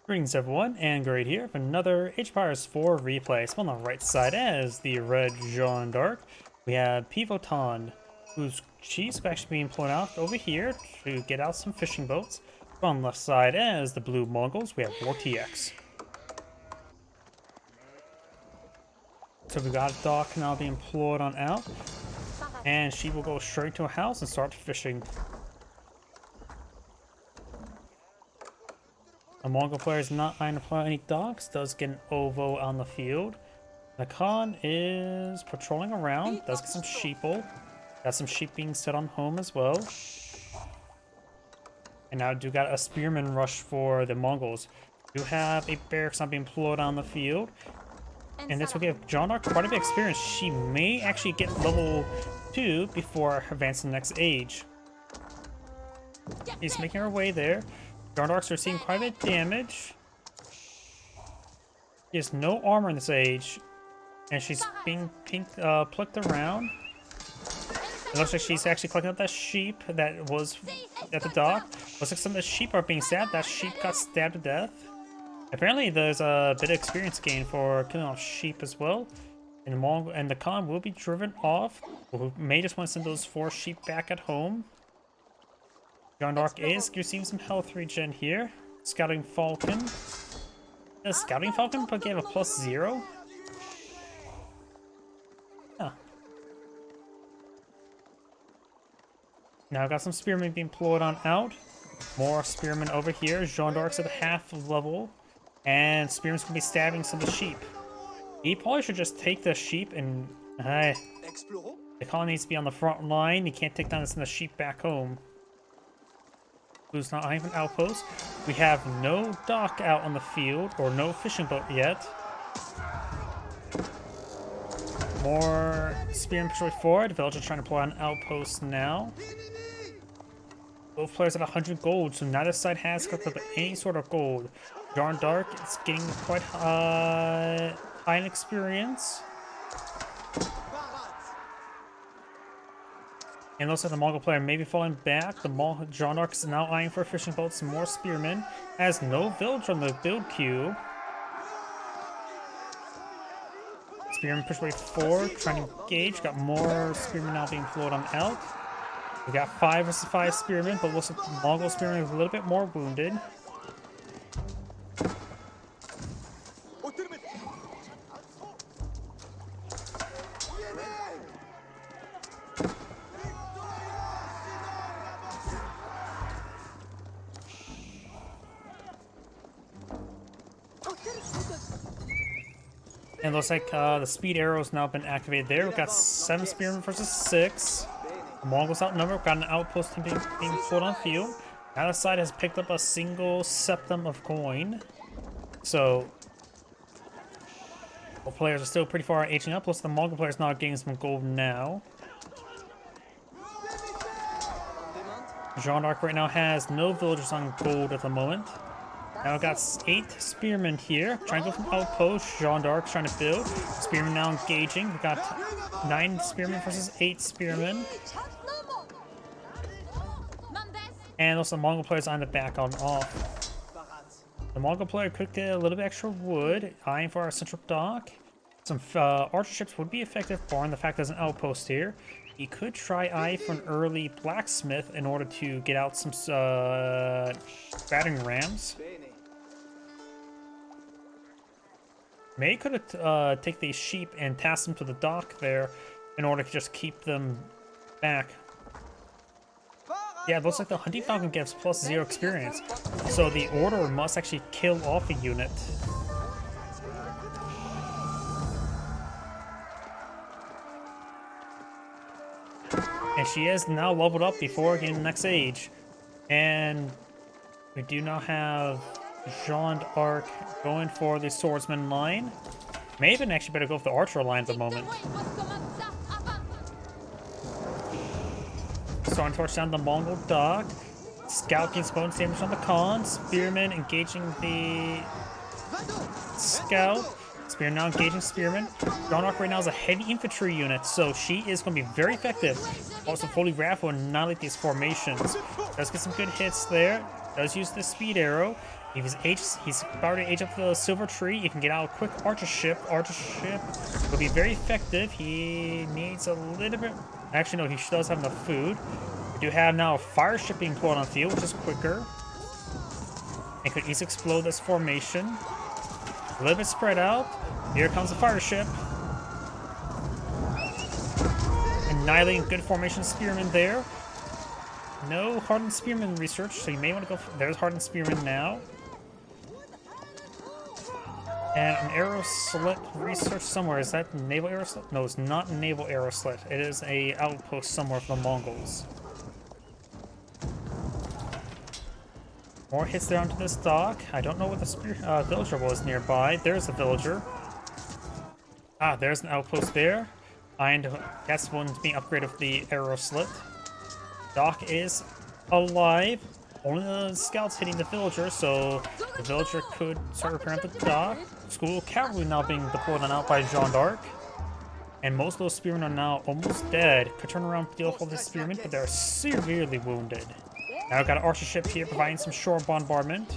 Greetings everyone, and Great here for another Age of Empires 4 replay. So on the right side as the red Jeanne d'Arc, we have Pivotand, she's actually being flown out over here to get out some fishing boats. On the left side as the blue Mongols, we have VortiX. So we got a dock now being employed on out, and she will go straight to a house and start fishing. The Mongol player is not trying to play any docks, does get an ovo on the field. The Khan is patrolling around, does get some sheeple. Got some sheep being set on home as well. And now do got a spearman rush for the Mongols. Do have a barracks not being employed on the field. And this will give Jeanne d'Arc quite a bit of experience. She may actually get level 2 before advancing the next age. She's making her way there. Jeanne d'Arc's receiving quite a bit of damage. She has no armor in this age, and she's being plucked around. It looks like she's actually collecting up that sheep that was at the dock. Looks like some of the sheep are being stabbed. That sheep got stabbed to death. Apparently, there's a bit of experience gain for killing off sheep as well. And the Khan will be driven off. We may just want to send those 4 sheep back at home. Jeanne d'Arc is receiving some health regen here. Scouting Falcon. The Scouting Falcon but gave a +0. Huh. Now got some spearmen being employed on out. More spearmen over here. Jeanne d'Arc's at half level. And spearmen's gonna be stabbing some of the sheep. He probably should just take the sheep and the Khan needs to be on the front line. He can't take down the sheep back home. Who's not even an outpost. We have no dock out on the field, or no fishing boat yet. More spearmen patrolling forward. Villagers trying to pull out an outpost now. Both players at 100 gold, so neither side has got any sort of gold. Jeanne d'Arc is getting quite high in experience. And looks like the Mongol player may be falling back. The Jeanne d'Arc is now eyeing for fishing boats, some more spearmen. Has no village on the build queue. Spearmen push way forward, trying to engage. Got more spearmen now being flowed on out. We got 5 versus 5 spearmen, but looks like the Mongol spearmen is a little bit more wounded. And it looks like the speed arrow has now been activated there. We've got 7 spearmen versus 6. The Mongols outnumbered. Got an outpost being pulled on field. The other side has picked up a single septum of coin. So, both players are still pretty far aging up. Plus, the Mongol players now getting some gold now. Jeanne d'Arc right now has no villagers on gold at the moment. Now we've got 8 spearmen here, trying to go from outpost. Jeanne d'Arc trying to build. Spearmen now engaging. We've got 9 spearmen versus 8 spearmen. And also the Mongol players on the back on off. The Mongol player could get a little bit extra wood, eyeing for our central dock. Some archer ships would be effective, barring the fact there's an outpost here. He could try eye for an early blacksmith in order to get out some battering rams. May could take these sheep and task them to the dock there in order to just keep them back. Yeah, it looks like the Hunting Falcon gives +0 experience, so the Order must actually kill off a unit. And she is now leveled up before getting the next age. And we do now have Jeanne d'Arc going for the swordsman line. May even actually better go for the archer line at the moment. Starting to torch down the Mongol dock. Scout gains bonus damage on the Khan. Spearman engaging the Scout. Spearman now engaging Spearman. Jeanne d'Arc right now is a heavy infantry unit, so she is going to be very effective. Also, Holy Wrath will annihilate these formations. Does get some good hits there. Does use the speed arrow. He's about to age up the silver tree. He can get out a quick archer ship. Archer ship will be very effective. He needs a little bit. Actually, no, he does have enough food. We do have now a fire ship being deployed on the field, which is quicker. It could easily explode this formation. A little bit spread out. Here comes the fire ship. Annihilating good formation spearmen there. No hardened spearman research, so you may want to go. There's hardened spearman now. And an arrow slit research somewhere. Is that naval arrow slit? No, it's not a naval arrow slit. It is a outpost somewhere for the Mongols. More hits there onto this dock. I don't know what the villager was nearby. There's a villager. Ah, there's an outpost there. And that's one being upgraded with the arrow slit. Dock is alive. Only the scouts hitting the villager, so the villager could start repairing the dock. School cavalry now being deployed on out by Jeanne d'Arc. And most of those spearmen are now almost dead. Could turn around and deal with all these spearmen, but they're severely wounded. Now we've got an archer ship here providing some shore bombardment.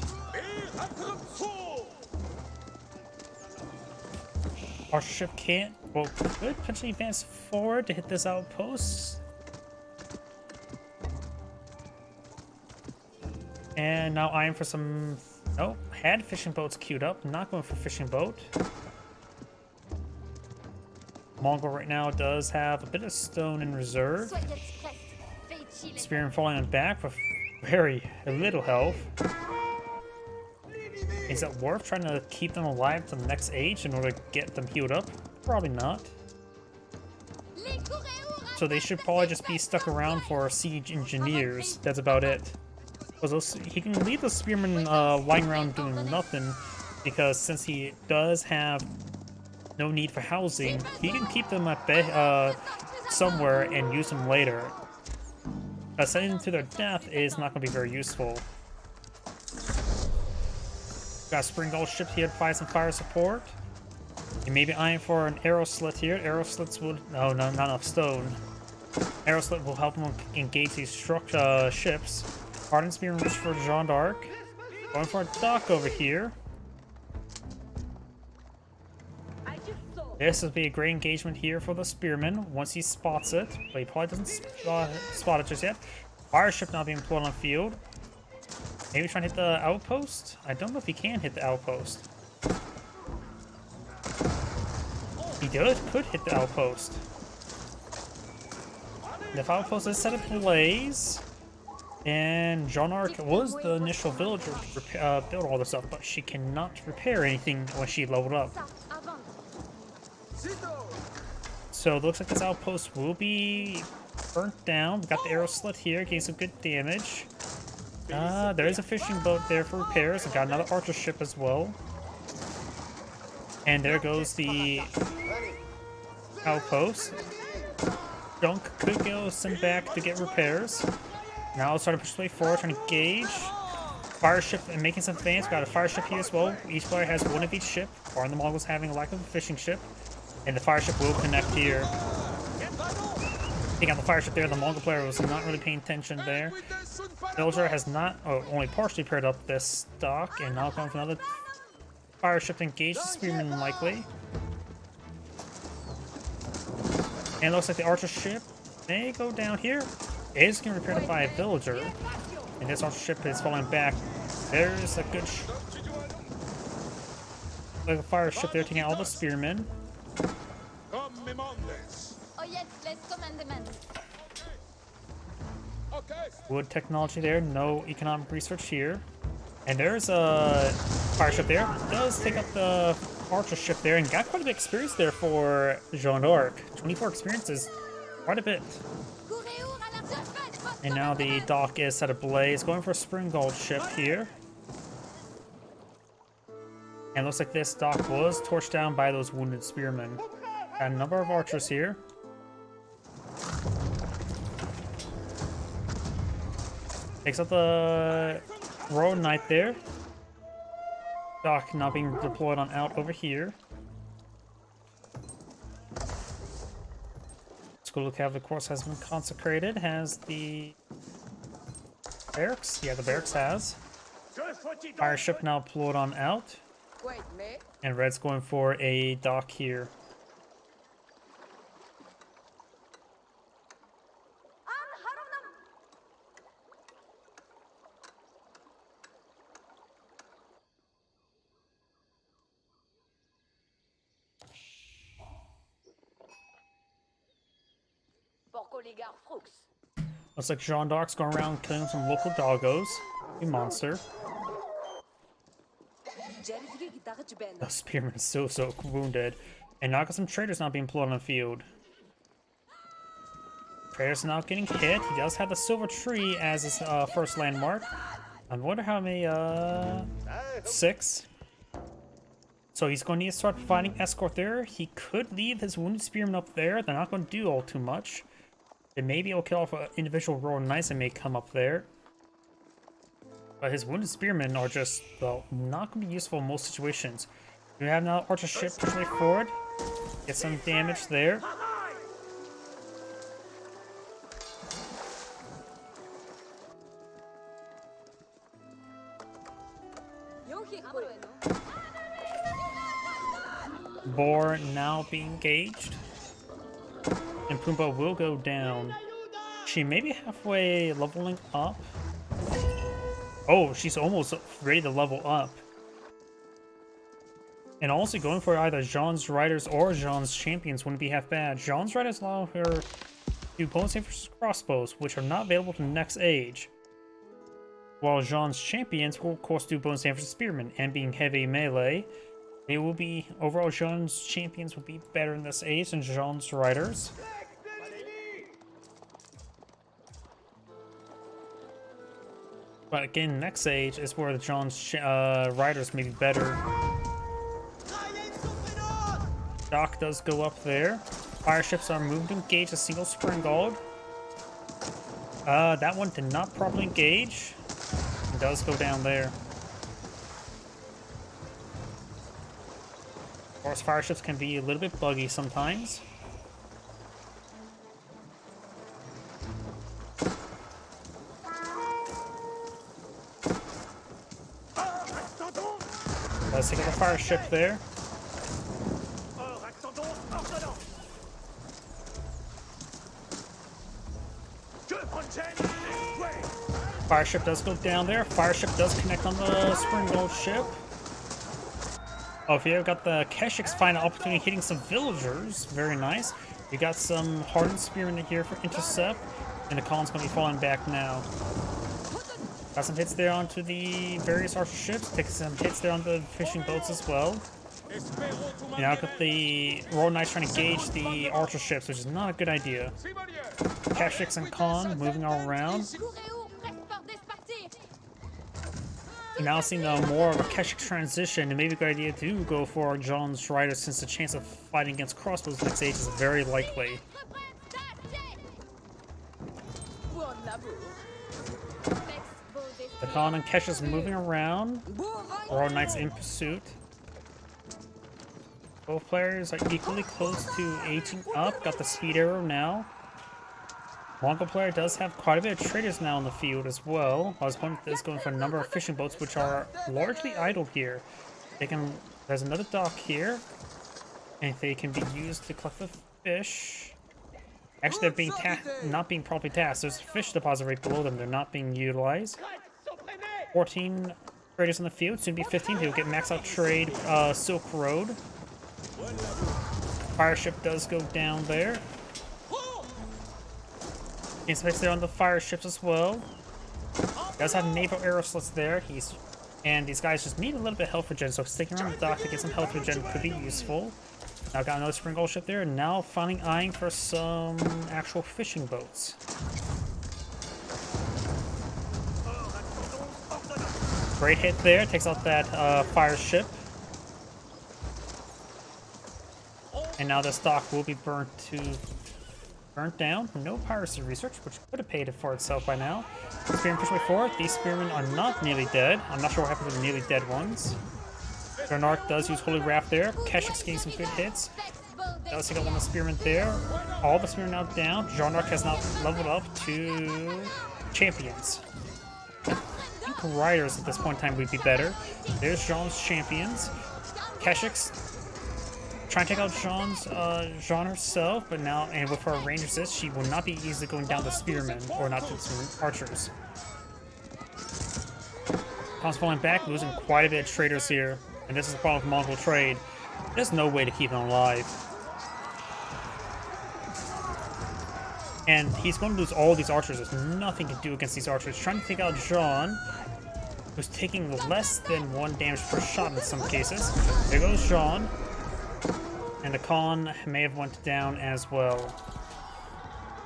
Archer ship can't, well, could potentially advance forward to hit this outpost. And now eyeing for some... Oh, had fishing boats queued up. Not going for fishing boat. Mongol right now does have a bit of stone in reserve. Spearman falling on back with very little health. Is it worth trying to keep them alive to the next age in order to get them healed up? Probably not. So they should probably just be stuck around for siege engineers. That's about it. He can leave the spearmen lying around doing nothing, because since he does have no need for housing, he can keep them at somewhere and use them later. Sending them to their death is not going to be very useful. Got a spring gold ship here to provide some fire support. You may be eyeing for an arrow slit here. Arrow slits would... No, not enough stone. Arrow slit will help them engage these ships. Hardened spearman reach for Jeanne d'Arc. Going for a dock over here. This will be a great engagement here for the spearman once he spots it, but he probably doesn't spot it just yet. Fire ship now being deployed on the field. Maybe trying to hit the outpost? I don't know if he can hit the outpost. He could hit the outpost. The outpost is set ablaze. And Jeanne d'Arc was the initial villager to build all this stuff, but she cannot repair anything when she leveled up. So it looks like this outpost will be burnt down. We got the arrow slit here, getting some good damage. There is a fishing boat there for repairs. I've got another archer ship as well. And there goes the outpost. Junk could go sent back to get repairs. Now it's starting to push its way forward, trying to engage. Fire ship and making some advance. Got a fire ship here as well. Each player has one of each ship, barring the Mongols having a lack of a fishing ship. And the fire ship will connect here. Taking out the fire ship there, the Mongol player was not really paying attention there. Villager has not, only partially paired up this dock, and now going for another fire ship to engage the spearman likely. And it looks like the archer ship may go down here. It is getting repaired by a villager, and this archer ship is falling back. There's a good like a fire ship there taking out all the spearmen. Wood technology there, no economic research here. And there's a fire ship there. Does take up the archer ship there and got quite a bit of experience there for Jeanne d'Arc. 24 experience is quite a bit. And now the dock is set ablaze, going for a spring gold ship here. And it looks like this dock was torched down by those wounded spearmen. Got a number of archers here. Takes out the Royal Knight there. Dock now being deployed on out over here. School of Cavalry, of course, has been consecrated. Has the barracks? Yeah, the barracks has. Fire ship now pulled on out. And red's going for a dock here. Looks like Jeanne d'Arc's going around killing some local doggos. A monster. The spearman is so wounded. And now got some traders not being pulled on the field. Traders not getting hit. He does have the silver tree as his first landmark. I wonder how many, 6. So he's going to need to start providing escort there. He could leave his wounded spearmen up there. They're not going to do all too much. They may be able to kill off an individual royal knights that may come up there. But his wounded spearmen are just, well, not going to be useful in most situations. We have now archer ship push way forward. Get some damage there. Boar now being engaged. And Pumbaa will go down. She may be halfway leveling up. Oh, she's almost ready to level up. And also going for either Jeanne's Riders or Jeanne's Champions wouldn't be half bad. Jeanne's Riders allow her to do bonus versus crossbows, which are not available to the next age. While Jeanne's Champions will of course do bonus versus Spearmen, and being heavy melee, they will be, overall Jeanne's Champions will be better in this age than Jeanne's Riders. But again, next age is where the Jeanne's Riders may be better. Dock does go up there. Fire ships are moved to engage a single Springald. That one did not properly engage. It does go down there. Of course, fire ships can be a little bit buggy sometimes. Let's take out the fire ship there. Fire ship does go down there. Fire ship does connect on the Springald ship. Oh, here we got the Keshiks find an opportunity hitting some villagers. Very nice. We got some hardened spearmen here for intercept, and the column's gonna be falling back now. Got some hits there onto the various archer ships. Take some hits there on the fishing boats as well. And now got the Royal Knights trying to gauge the archer ships, which is not a good idea. Keshiks and Khan moving all around. Now seeing more of a Keshik transition, it may be a good idea to go for Jeanne's Riders since the chance of fighting against crossbows next age is very likely. The Khan and Keshiks moving around. Royal Knights in pursuit. Both players are equally close to aging up. Got the speed arrow now. Mongol player does have quite a bit of traders now in the field as well. I was wondering if this is going for a number of fishing boats which are largely idle here. There's another dock here, and they can be used to collect the fish. Actually, they're being not being properly tasked. There's a fish deposit right below them. They're not being utilized. 14 traders in the field, soon be 15. They'll get max out trade Silk Road. Fire ship does go down there. Inspects there on the fire ships as well. Does have naval arrow slits there. And these guys just need a little bit of health regen, so sticking around the dock to get some health regen could be useful. Now got another Springald ship there, and now finally eyeing for some actual fishing boats. Great hit there, takes out that fire ship. And now this dock will be burnt down. No piracy research, which could have paid it for itself by now. Spearmen push way forward. These spearmen are not nearly dead. I'm not sure what happened to the nearly dead ones. Jeanne d'Arc does use Holy Wrath there. Keshik's getting some good hits. Does take out one of the spearmen there. All the spearmen now down. Jeanne d'Arc has now leveled up to champions. think riders at this point in time would be better. There's Jeanne's champions. Keshik's trying to take out Jeanne herself, but now, and with her range assist, she will not be easily going down the spearmen, or not the archers. Khan's falling back, losing quite a bit of traders here. And this is the problem with Mongol trade. There's no way to keep him alive. And he's going to lose all these archers. There's nothing to do against these archers. Trying to take out Jeanne, who's taking less than 1 damage per shot in some cases. There goes Jeanne. And the Khan may have went down as well.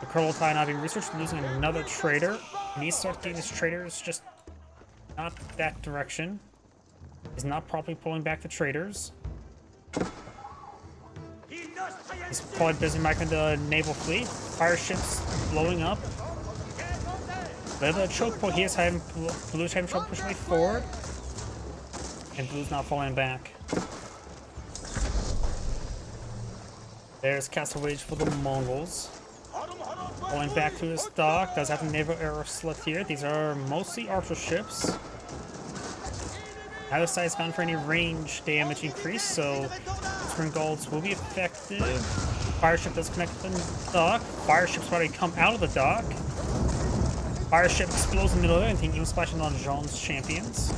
The Kurultai not being researched, losing another trader. He needs to start getting his traders just not that direction. He's not properly pulling back the traders. He's probably busy marking the naval fleet. Fire ships blowing up. The choke point here is having Blue's having trouble pushing way forward. And Blue's not falling back. There's Castle Rage for the Mongols. Going back to his dock. Does have a naval arrow slit here. These are mostly archer ships. Neither side's gone for any range damage increase, so Spring Golds will be effective. Fire ship does connect to the dock. Fire ship's about to come out of the dock. Fire ship explodes in the middle of everything, even splashing on Jeanne's champions.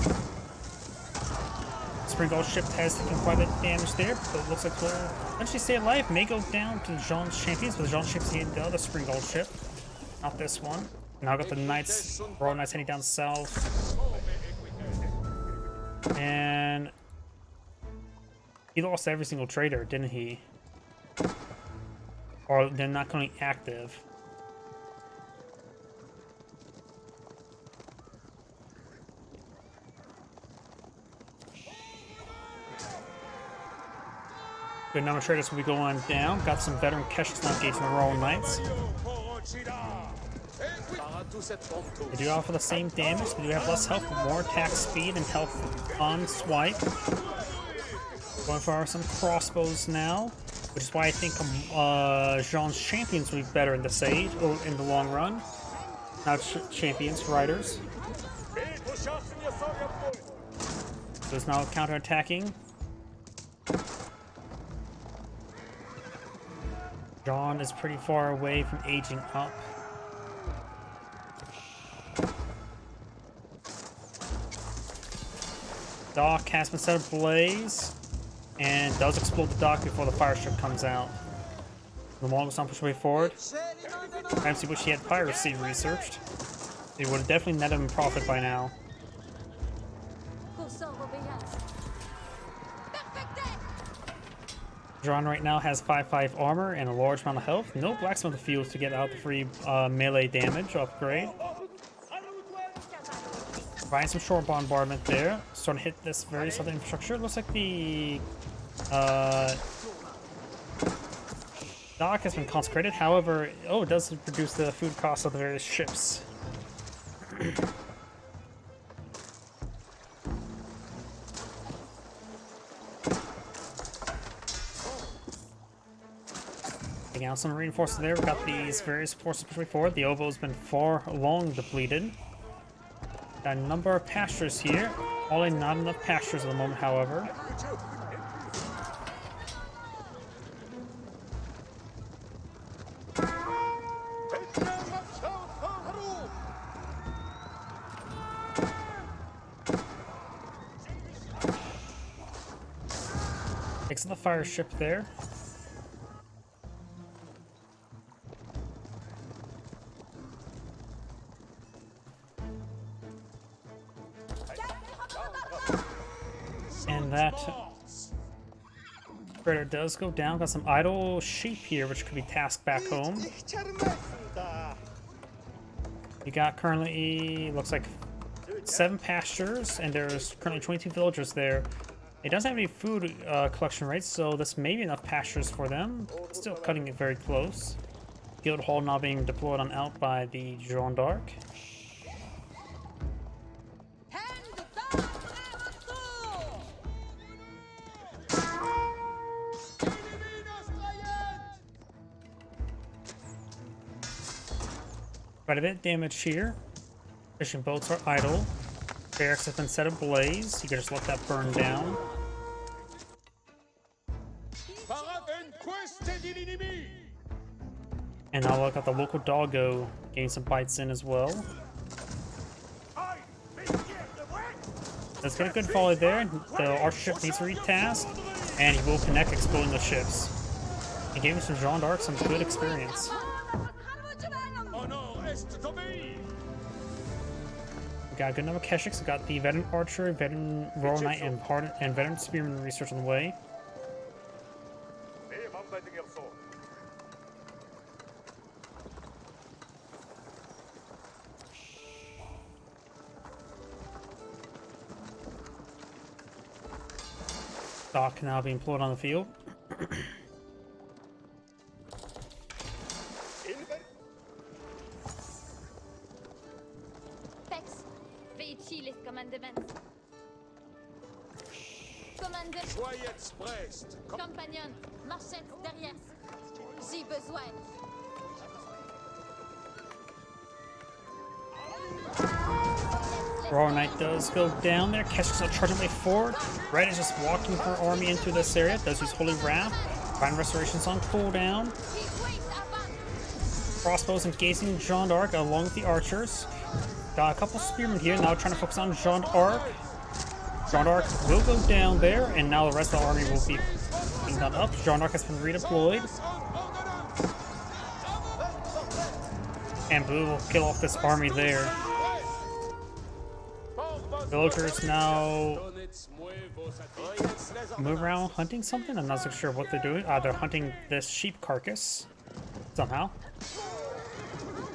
Spring Gold ship has taken quite a bit of damage there, but it looks like we'll eventually stay alive. May go down to Jeanne's champions, but Jeanne's ship's hitting the other Spring Gold ship. Not this one. Now got the Knights, Royal Knights heading down south. And he lost every single trader, didn't he? Or they're not currently active. Good number of traders will be going down. Got some veteran Keshiks now engaging the Royal Knights. They do offer the same damage, they do have less health, but more attack speed and health on swipe. Going for some crossbows now, which is why I think Jeanne's champions will be better in this age, or in the long run. Now champions, riders. So it's now counter-attacking. Jeanne is pretty far away from aging up. Dock has been set ablaze and does explode the dock before the fire ship comes out. The Mongols don't push way forward. Ramsey wish he had piracy researched. It would have definitely netted him profit by now. Jeanne right now has 5/5 armor and a large amount of health. No blacksmith fields to get out the free melee damage upgrade. Providing some short bombardment there. Starting to hit this very southern infrastructure. Looks like the dock has been consecrated. However, it does reduce the food costs of the various ships. Taking out some reinforcements there. We've got these various forces pushing forward. The Ovo's been far long depleted. Got a number of pastures here. All in not enough pastures at the moment, however. Takes the fire ship there. And that trader does go down. Got some idle sheep here, which could be tasked back home. We got currently, looks like 7 pastures, and there's currently 22 villagers there. It doesn't have any food collection rates, so this may be enough pastures for them. Still cutting it very close. Guild Hall now being deployed on out by the Jeanne d'Arc. Quite a bit of damage here. Fishing boats are idle. Barracks has been set ablaze. You can just let that burn down. And now look at the local doggo getting some bites in as well. Let's get a good volley there. The archer ship needs to retask, and he will connect, exploding the ships. He gave me some Jeanne d'Arc some good experience. We got a good number of Keshiks. We got the veteran archer, veteran royal knight, and veteran spearman research on the way. Dock now being employed on the field. Compagnon, marchette derrière. J'ai besoin. Royal Knight does go down there. Keshiks are charging way forward. Red is just walking her army into this area. Does use Holy Wrath. Divine Restoration's on cooldown. Crossbows engaging Jeanne d'Arc along with the archers. Got a couple spearmen here, now trying to focus on Jeanne d'Arc. Jeanne d'Arc will go down there, and now the rest of the army will be being done up. Jeanne d'Arc has been redeployed. And Blue will kill off this army there. Villagers now move around hunting something. I'm not so sure what they're doing. They're hunting this sheep carcass somehow.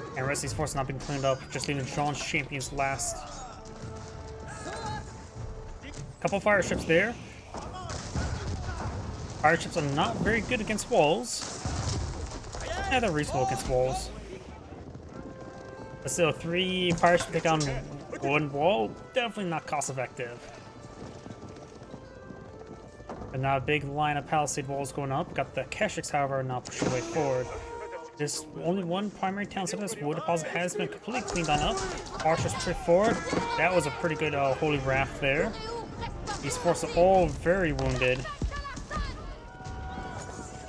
And the rest of these forces not being cleaned up, just leaving Jeanne's champions last. Couple fire ships there. Fire ships are not very good against walls. Yeah, they're reasonable against walls. But still, 3 fire ships take down 1 wall, definitely not cost effective. And now a big line of palisade walls going up. Got the Keshiks, however, now pushing way forward. There's only one primary town center. This wood deposit has been completely cleaned on up. Archers push forward. That was a pretty good Holy Wrath there. These forces are all very wounded.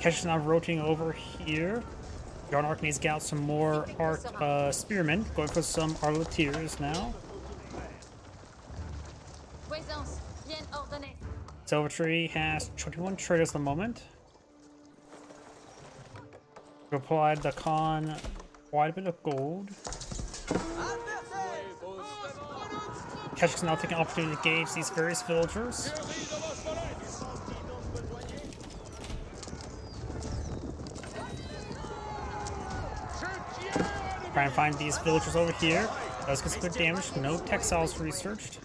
Keshiks now rotating over here. Jeanne d'Arc needs to get out some more spearmen. Going for some arletiers now. Silvertree has 21 traders at the moment. Replied the Khan quite a bit of gold. Keshiks now taking an opportunity to engage these various villagers. Try and find these villagers over here. Does get some good damage. No textiles researched.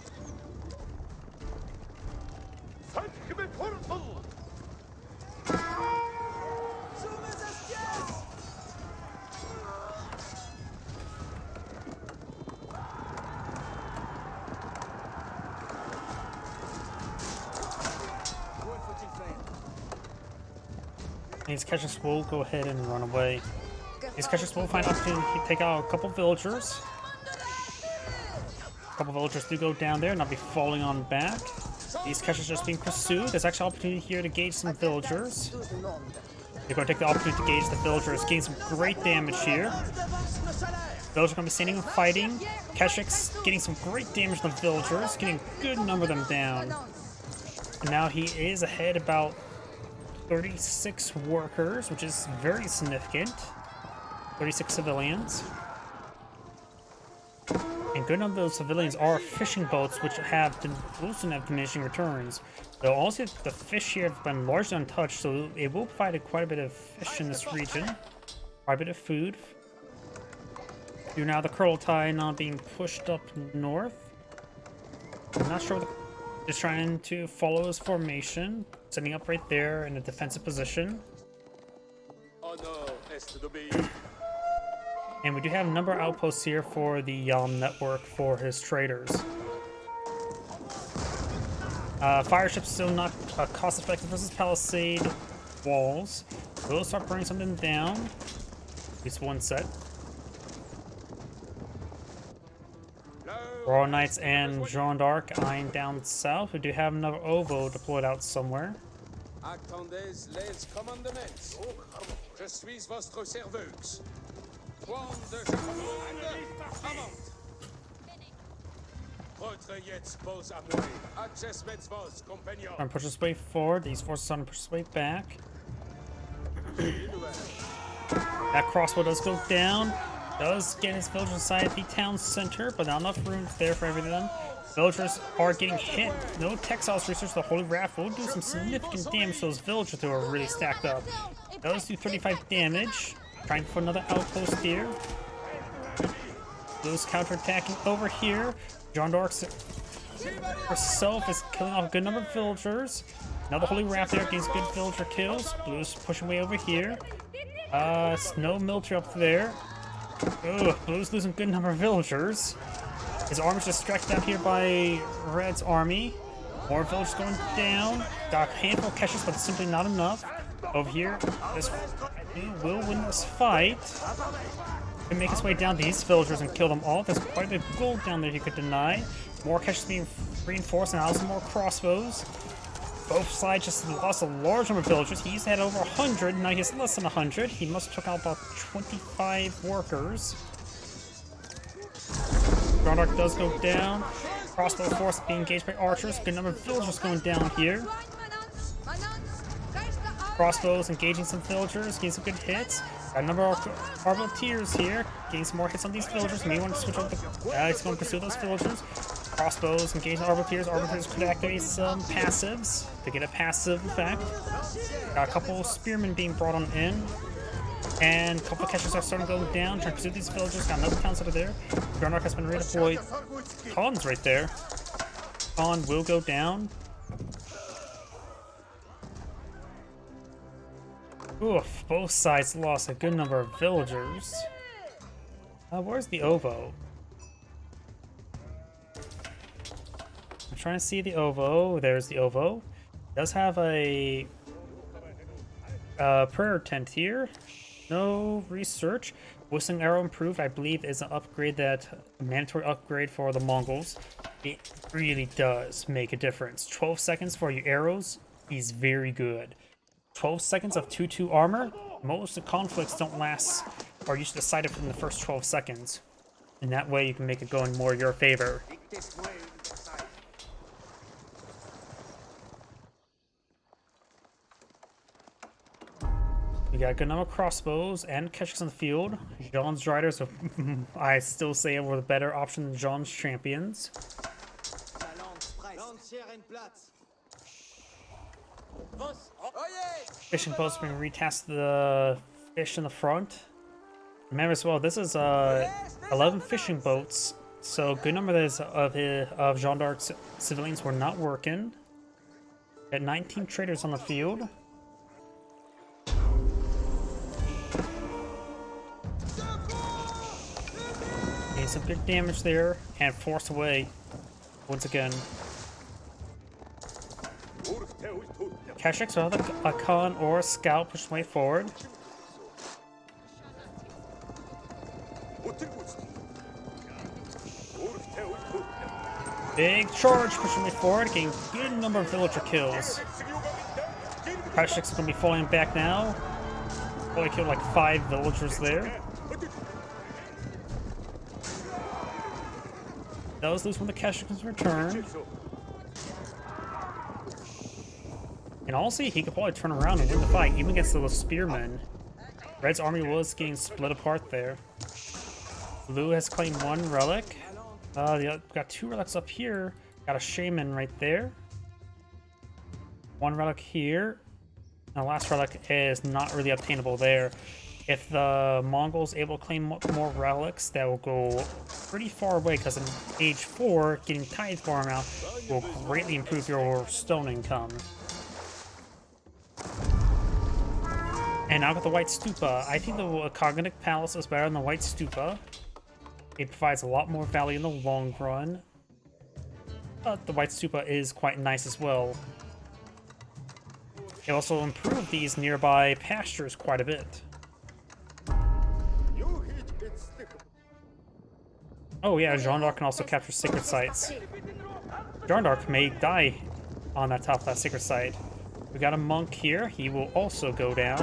These Keshiks will go ahead and run away. These Keshiks will find opportunity to take out a couple villagers. A couple villagers do go down there and not be falling on back. These Keshiks just being pursued. There's actually an opportunity here to gauge some villagers. They're going to take the opportunity to gauge the villagers, gain some great damage here. Villagers are going to be standing and fighting. Keshiks getting some great damage on the villagers, getting a good number of them down. And now he is ahead about 36 workers, which is very significant. 36 civilians. And good number of those civilians are fishing boats, which have diminishing returns. Though also the fish here have been largely untouched, so it will provide quite a bit of fish in this region. Quite a bit of food. You're now the Kurultai now being pushed up north. I'm not sure what just trying to follow his formation, setting up right there in a defensive position. And we do have a number of outposts here for the network for his traders. Fire ships still not cost effective versus palisade walls. We'll start burning something down. At least one set. Royal Knights and Jeanne d'Arc eyeing down south. We do have another OVO deployed out somewhere. Attendez les commandements. Je suis votre serveuse. Point de commande. Amont. Votre jetzt pose à moi. Adjustments vos compagnons. Trying to push his way forward. These forces are trying to push his way back. That crossbow does go down. Does get his villagers inside the town center, but not enough room there for everything. Villagers are getting hit. No Textiles research. The Holy Wrath will do some significant damage to those villagers who are really stacked up. Does do 35 damage. Trying for another outpost here. Blue's counterattacking over here. Jeanne d'Arc herself is killing off a good number of villagers. Another Holy Wrath there gains good villager kills. Blue's pushing way over here. No military up there. Ugh, Blue's losing a good number of villagers. His army's distracted down here by Red's army. More villagers going down. Got a handful of catches, but simply not enough. Over here, this will win this fight. Can make his way down these villagers and kill them all. There's quite a bit of gold down there he could deny. More catches being reinforced, and now some more crossbows. Both sides just lost a large number of villagers. He's had over 100, now he has less than 100. He must have took out about 25 workers. Jeanne d'Arc does go down. Crossbow force being engaged by archers. Good number of villagers going down here. Crossbows engaging some villagers, getting some good hits. Got a number of arbaletiers here, getting some more hits on these villagers. May want to switch over to he's going to pursue those villagers. Crossbows engaging arbaletiers. Arbaletiers could activate some passives to get a passive effect. Got a couple spearmen being brought on in. And a couple of catchers are starting to go down, trying to pursue these villagers. Got another town center there. Jeanne d'Arc has been redeployed. Khan's right there. Khan will go down. Oof, both sides lost a good number of villagers. Where's the OVO? I'm trying to see the OVO. There's the OVO. It does have a prayer tent here. No research. Whistling arrow improved, I believe, is an upgrade mandatory upgrade for the Mongols. It really does make a difference. 12 seconds for your arrows is very good. 12 seconds of 2-2 armor. Most of the conflicts don't last, or usually decided from the first 12 seconds. And that way you can make it go in more your favor. We got a good number of crossbows and catches on the field. Jeanne's riders, I still say, were the better option than Jeanne's champions. Fishing boats being retasked to the fish in the front. Remember as well, this is 11 fishing boats, so good number of Jeanne d'Arc's civilians were not working. Got 19 traders on the field. Getting some good damage there and forced away once again. Kashaks will have a Khan or a scout push way forward. Big charge pushing way forward, getting a good number of villager kills. Kashaks are going to be falling back now. Probably killed like 5 villagers there. Does lose when the Kashaks return. And also, he could probably turn around and win the fight, even against those spearmen. Red's army was getting split apart there. Blue has claimed 1 relic. Got 2 relics up here. Got a shaman right there. 1 relic here. And the last relic is not really obtainable there. If the Mongols able to claim more relics, that will go pretty far away, because in age 4, getting tithe farm out will greatly improve your stone income. And now with the White Stupa, I think the Cognitive Palace is better than the White Stupa. It provides a lot more value in the long run. But the White Stupa is quite nice as well. It also improved these nearby pastures quite a bit. Oh yeah, Jeanne d'Arc can also capture sacred sites. Jeanne d'Arc may die on that top of that sacred site. We got a monk here. He will also go down.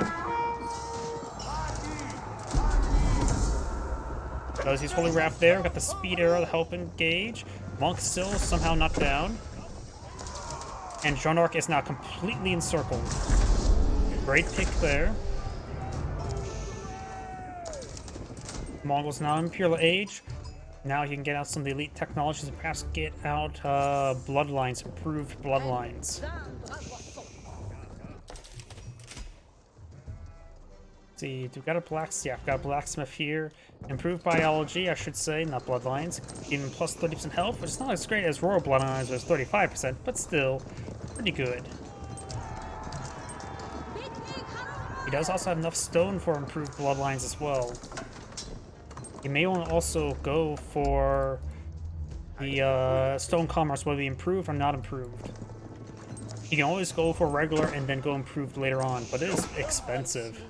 Does he's fully wrapped there. We got the speed arrow to help engage. Monk still somehow not down. And Jeanne d'Arc is now completely encircled. Great pick there. Mongols now in Imperial Age. Now you can get out some of the elite technologies and perhaps get out bloodlines, improved bloodlines. See, we've got a blacksmith here. Improved biology, I should say, not bloodlines. Even plus 30% health, which is not as great as royal bloodlines, which is 35%, but still pretty good. He does also have enough stone for improved bloodlines as well. You may want to also go for the stone commerce, whether improved or not improved. You can always go for regular and then go improved later on, but it is expensive.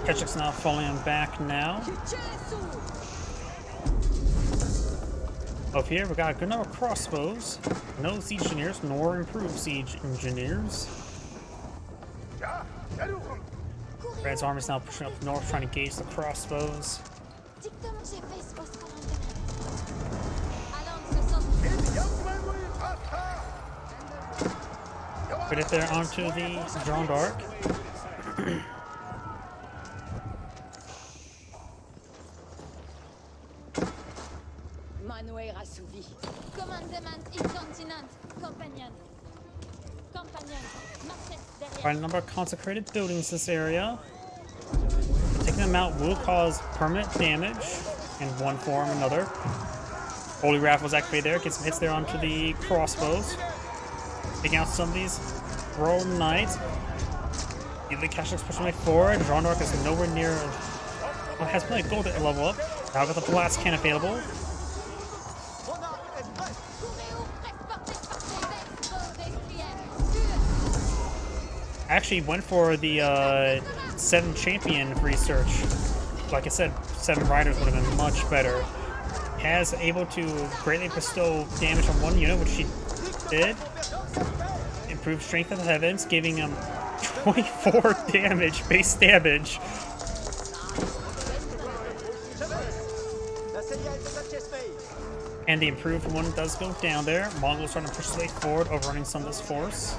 Ketchuk's now falling back now. Over here, we got a good number of crossbows. No siege engineers, nor improved siege engineers. Red's army's now pushing up north, trying to gauge the crossbows. Put it there onto the Jeanne d'Arc. Quite a number of consecrated buildings in this area. Taking them out will cause permanent damage in one form or another. Holy Wrath was activated there, get some hits there onto the crossbows. Taking out some of these Royal Knights. The Kashuk's pushing way forward. Jeanne d'Arc is nowhere near. Has plenty of gold to level up. Now got the blast can available. Actually went for the 7 champion research. Like I said, 7 riders would have been much better. Has able to greatly bestow damage on one unit, which she did. Improved strength of the heavens, giving him 24 damage, base damage. And the improved one does go down there. Mongols trying to push his way forward, overrunning some of this force.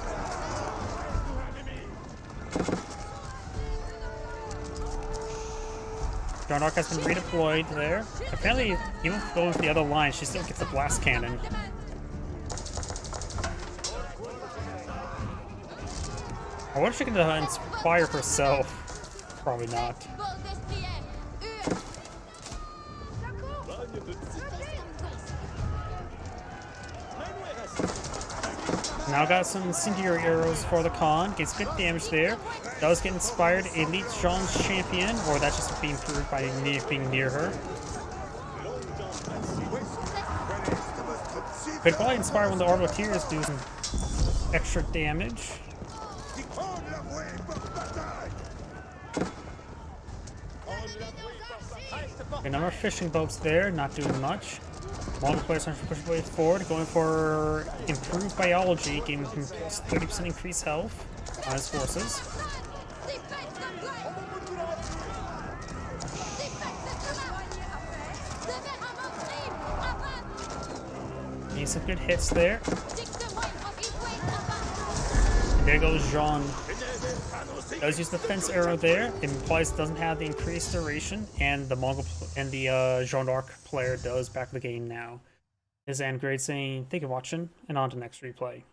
Jeanne d'Arc has been redeployed there. Apparently, even going with the other line, she still gets a blast cannon. I wonder if she can inspire herself. Probably not. Now got some incendiary arrows for the Khan. Gets good damage there. Does get inspired. Elite Jeanne's champion, or that's just being proved by being near her. Could probably inspire when the Arbaletiers do some extra damage. A number of fishing boats there, not doing much. Mongol players trying to push way forward, going for improved biology, giving him plus 30% increased health on his forces. Getting some good hits there. And there goes Jeanne. Does use the fence arrow there. It implies it doesn't have the increased duration, and the Mongol and the Jeanne d'Arc player does back the game now. This is Grade saying thank you for watching, and on to next replay.